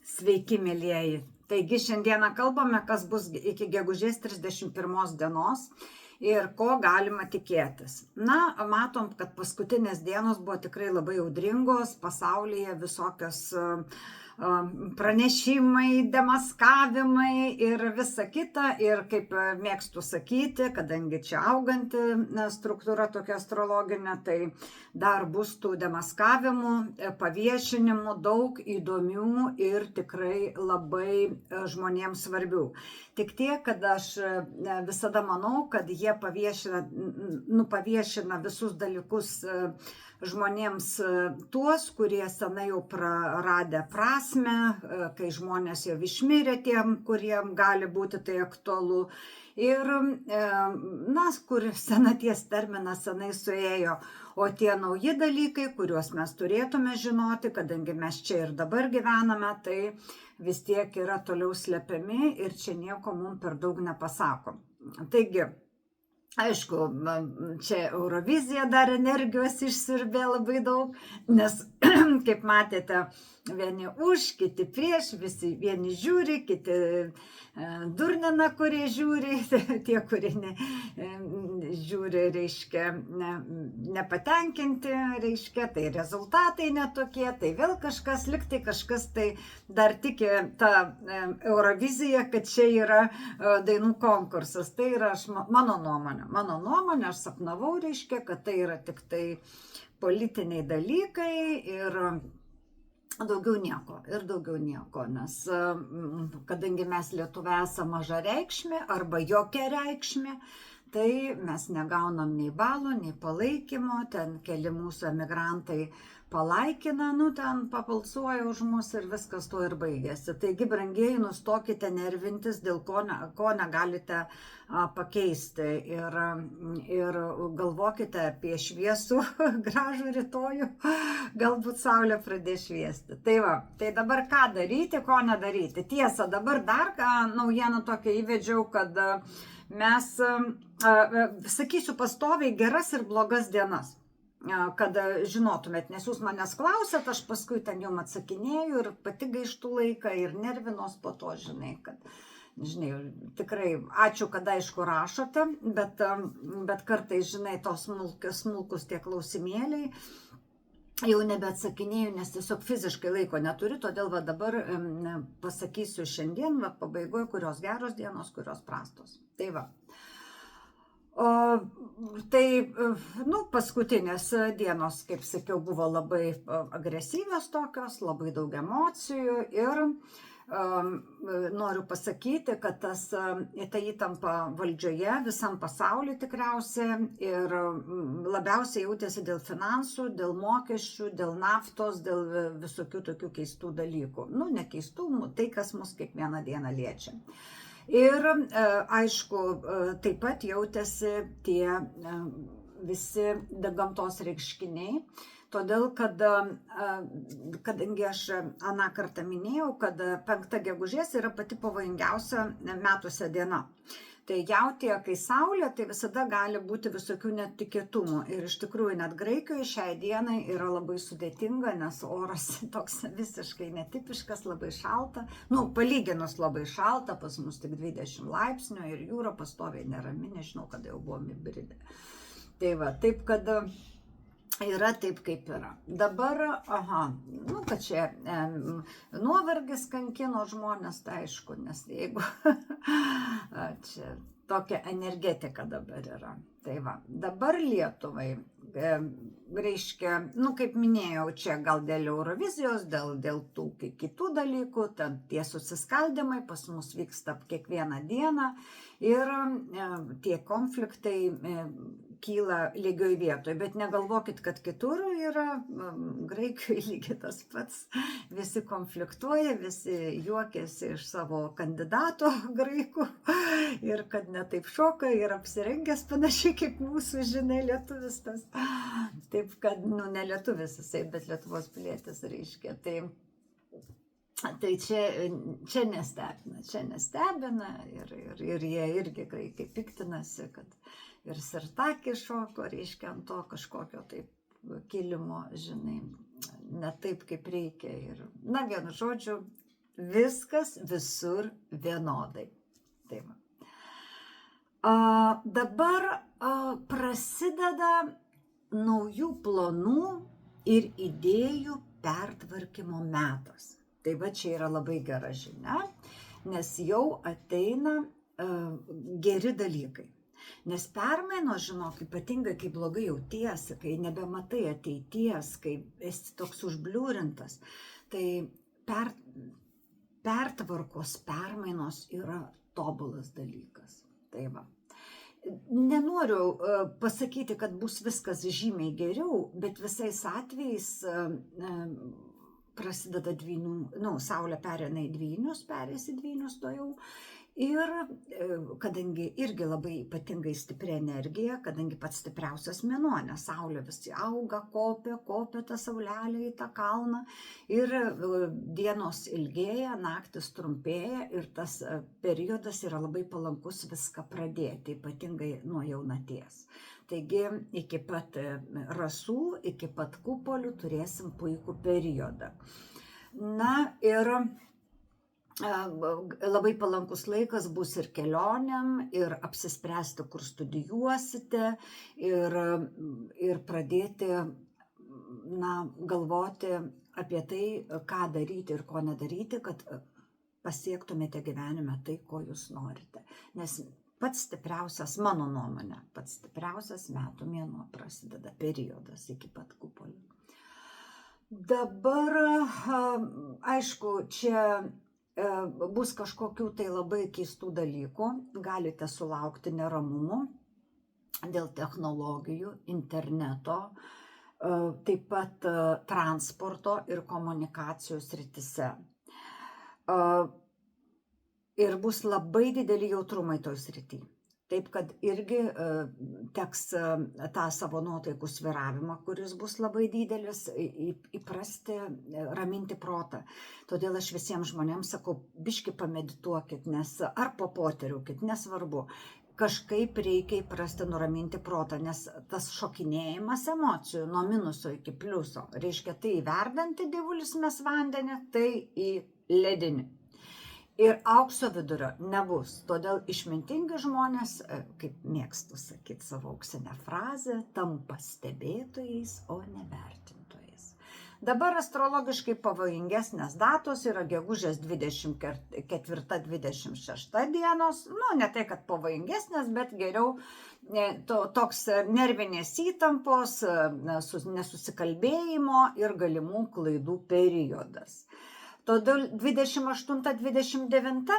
Sveiki, mėlyjeji. Taigi šiandieną kalbame, kas bus iki gegužės 31 dienos ir ko galima tikėtis. Na, matom, kad paskutinės dienos buvo tikrai labai audringos, pasaulyje visokios pranešimai, demaskavimai ir visa kita. Ir kaip mėgstu sakyti, kadangi čia auganti struktūra tokia astrologinė, tai dar bus tų demaskavimų, paviešinimų, daug įdomių ir tikrai labai žmonėms svarbių. Tik tiek, kad aš visada manau, kad jie paviešina visus dalykus žmonėms tuos, kurie senai jau praradę prasme, kai žmonės jau išmirė tiem, kuriem gali būti tai aktualu. Ir, kur senaties terminas senai suėjo, o tie nauji dalykai, kuriuos mes turėtume žinoti, kadangi mes čia ir dabar gyvename, tai vis tiek yra toliau slepiami ir čia nieko mums per daug nepasako. Taigi, aišku, čia Eurovizija dar energijos išsiurbė labai daug, nes, kaip matėte, vieni už, kiti prieš, visi vieni žiūri, kiti durnina, kurie žiūri, tie, kurie žiūri, reiškia, nepatenkinti, reiškia, tai rezultatai netokie, tai vėl kažkas, liktai kažkas tai dar tiki tą Euroviziją, kad čia yra dainų konkursas. Tai yra mano nuomonė, aš sapnavau, reiškia, kad tai yra tik tai politiniai dalykai ir daugiau nieko, nes kadangi mes Lietuva esame maža reikšmė arba jokia reikšmė, tai mes negaunam nei balų, nei palaikymo, ten keli mūsų emigrantai palaikina, ten pabalsuoja už mus ir viskas to ir baigėsi. Taigi, brangieji, nustokite nervintis, dėl ko negalite pakeisti ir galvokite apie šviesų, gražų rytojų, galbūt saulė pradės šviesti. Tai va, tai dabar ką daryti, ko nedaryti. Tiesa, dabar dar naujieną tokią įvedžiau, kad mes, sakysiu pastoviai, geras ir blogas dienas, kad žinotumėt, nes jūs manęs klausėt, aš paskui ten jums atsakinėjau ir pati gaištų laiką ir nervinos po to, tikrai ačiū, kad aišku rašote, bet kartais, tos smulkus tie klausimėliai, jau nebeatsakinėjau, nes tiesiog fiziškai laiko neturiu, todėl va dabar pasakysiu šiandien, va pabaigoje, kurios geros dienos, kurios prastos. Tai va. Paskutinės dienos, kaip sakiau, buvo labai agresyvios tokios, labai daug emocijų ir noriu pasakyti, kad ta įtampa valdžioje visam pasauliu tikriausiai ir labiausiai jautėsi dėl finansų, dėl mokesčių, dėl naftos, dėl visokių tokių keistų dalykų. Ne keistų, tai kas mus kiekvieną dieną liečia. Ir aišku, taip pat jautėsi tie visi gamtos reiškiniai, todėl kad, kadangi aš aną kartą minėjau, kad 5 gegužės yra pati pavojingiausia metuose diena. Tai jautė, kai saulė, tai visada gali būti visokių netikėtumų. Ir iš tikrųjų net Graikijoje šiai dienai yra labai sudėtinga, nes oras toks visiškai netipiškas, labai šalta. Palyginus labai šalta, pas mus tik 20 laipsnių ir jūra pastoviai nerami, nežinau, kada jau buvom įbridę. Tai va, taip kad yra taip, kaip yra. Dabar, kad čia nuovargis kankino žmonės, tai aišku, nes jeigu čia tokia energetika dabar yra. Tai va, dabar Lietuvai, reiškia, kaip minėjau, čia gal dėl Eurovizijos, dėl tų kitų dalykų, ten tie susiskaldimai pas mus vyksta kiekvieną dieną ir tie konfliktai kyla lygioj vietoj, bet negalvokit, kad kitur yra, Graikijoje lygiai tas pats, visi konfliktuoja, visi juokiasi iš savo kandidato graikų ir kad netaip šoka ir apsirengęs panašiai kaip mūsų, lietuvis tas. Taip kad, ne lietuvis jisai, bet Lietuvos pilietis reiškia. Tai čia nestebina ir jie irgi graikai piktinasi, kad ir Sirtakį šoko, reiškia, ant to kažkokio taip kilimo, ne taip kaip reikia. Ir, vienu žodžiu, viskas visur vienodai. Tai va. Dabar prasideda naujų planų ir idėjų pertvarkymo metas. Tai va čia yra labai gera žinia, nes jau ateina geri dalykai. Nes permainos, žinok, ypatingai kai blogai jautiesi, kai nebematai ateities, kai esi toks užbliūrintas, tai pertvarkos permainos yra tobulas dalykas. Tai va. Nenoriu pasakyti, kad bus viskas žymiai geriau, bet visais atvejais prasideda dvynių, Saulė pereina į dvynius, perės į dvynius to jau. Ir kadangi irgi labai ypatingai stipri energija, kadangi pats stipriausias mėnuo, nes Saulė visi auga, kopia tą saulelę į tą kalną ir dienos ilgėja, naktis trumpėja ir tas periodas yra labai palankus viską pradėti, ypatingai nuo jaunaties. Taigi iki pat rasų, iki pat kupolių turėsim puikų periodą. Na ir labai palankus laikas bus ir kelionėm, ir apsispręsti, kur studijuosite, ir pradėti galvoti apie tai, ką daryti ir ko nedaryti, kad pasiektumėte gyvenime tai, ko jūs norite. Nes pats stipriausias, mano nuomonė, pats stipriausias metų mėnuo prasideda periodas iki pat kupolių. Dabar, aišku, čia bus kažkokių tai labai keistų dalykų, galite sulaukti neramumų dėl technologijų, interneto, taip pat transporto ir komunikacijos srityse. Ir bus labai dideli jautrumai toj srity. Taip, kad irgi teks tą savo nuotaikų svyravimą, kuris bus labai didelis, įprasti, raminti protą. Todėl aš visiems žmonėms sakau, biški pamedituokit, nes ar papoteriukit, nesvarbu. Kažkaip reikia įprasti nuraminti protą, nes tas šokinėjimas emocijų nuo minuso iki pliuso, reiškia tai įverdantį dievulis mes vandenį, tai į ledinį. Ir aukso vidurio nebus. Todėl išmintingi žmonės, kaip mėgstu sakyti savo auksinę frazę, tampa stebėtojais, o ne vertintojais. Dabar astrologiškai pavojingesnės datos yra gegužės 24-26 dienos. Ne tai, kad pavojingesnės, bet geriau toks nervinės įtampos, nesusikalbėjimo ir galimų klaidų periodas. Todėl 28-29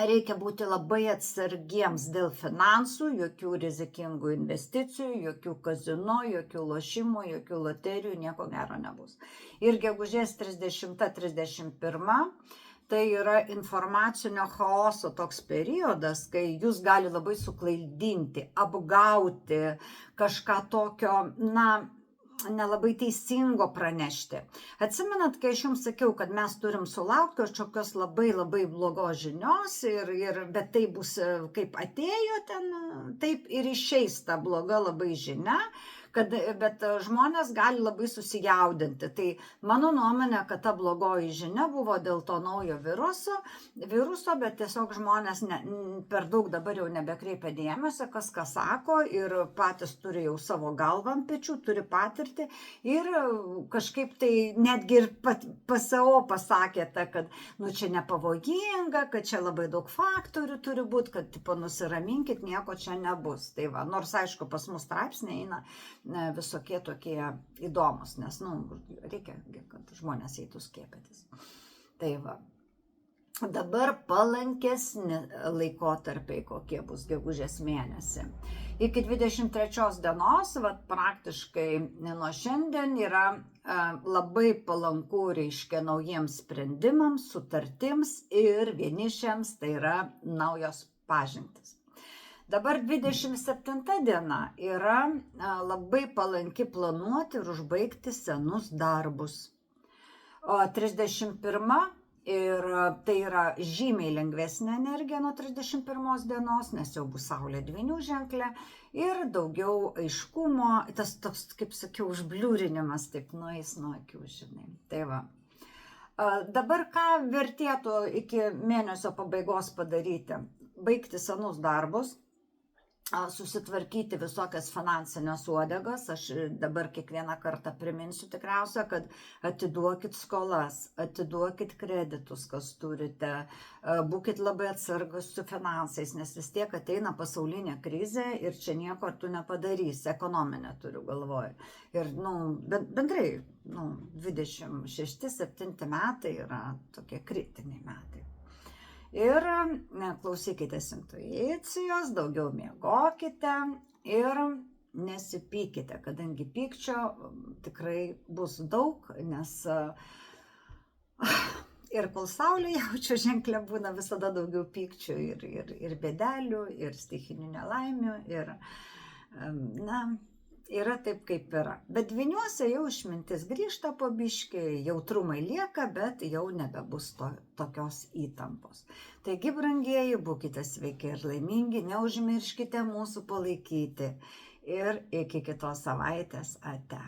reikia būti labai atsargiems dėl finansų, jokių rizikingų investicijų, jokių kazino, jokių lošimų, jokių loterijų, nieko gero nebus. Ir gegužės 30-31 tai yra informacinio chaoso toks periodas, kai jūs gali labai suklaidinti, apgauti, kažką tokio, nelabai teisingo pranešti. Atsimenat, kai aš jums sakiau, kad mes turim sulaukti kažkokios labai blogos žinios, bet tai bus kaip atėjo ten, taip ir išeis ta bloga labai žinia, bet žmonės gali labai susijaudinti. Tai mano nuomonė, kad ta blogoji žinia buvo dėl to naujo viruso, bet tiesiog žmonės per daug dabar jau nebekreipia dėmesio, kas ką sako ir patys turi jau savo galvą ant pečių, turi patirtį ir kažkaip tai netgi ir PSO pasakė, kad čia nepavojinga, kad čia labai daug faktorių turi būti, kad nusiraminkit, nieko čia nebus. Tai va, nors aišku, pas mus straipsniai eina visokie tokie įdomus, nes reikia, kad žmonės eitų skiepytis. Tai va. Dabar palankesni laikotarpiai, kokie bus gegužės mėnesį. Iki 23 dienos, praktiškai nuo šiandien yra labai palanku, reiškia, naujiems sprendimams, sutartims ir vienišiams, tai yra naujos pažintys. Dabar 27 diena yra labai palanki planuoti ir užbaigti senus darbus. O 31 ir tai yra žymiai lengvesnė energija nuo 31 dienos, nes jau bus Saulė dvynių ženkle ir daugiau aiškumo, tas toks, kaip sakiau, užbliūrinimas taip nueis nuo akių, žinai. Tai va. Dabar ką vertėtų iki mėnesio pabaigos padaryti? Baigti senus darbus, susitvarkyti visokias finansinės uodegas. Aš dabar kiekvieną kartą priminsiu tikriausia, kad atiduokit skolas, atiduokit kreditus, kas turite, būkit labai atsargus su finansais, nes vis tiek ateina pasaulinė krizė ir čia nieko tu nepadarysi, ekonominė turiu galvoj. Ir bendrai 26-27 metai yra tokie kritiniai metai. Ir klausykitės intuicijos, daugiau miegokite ir nesipykite, kadangi pykčio tikrai bus daug, nes ir kol saulė jaučio ženklė būna visada daugiau pykčių ir bėdelių, ir stichinių nelaimių, ir yra taip, kaip yra. Bet dvyniuose jau išmintis grįžta po biškį, jautrumai lieka, bet jau nebebus tokios įtampos. Taigi, brangieji, būkite sveiki ir laimingi, neužmirškite mūsų palaikyti. Ir iki kitos savaitės ate.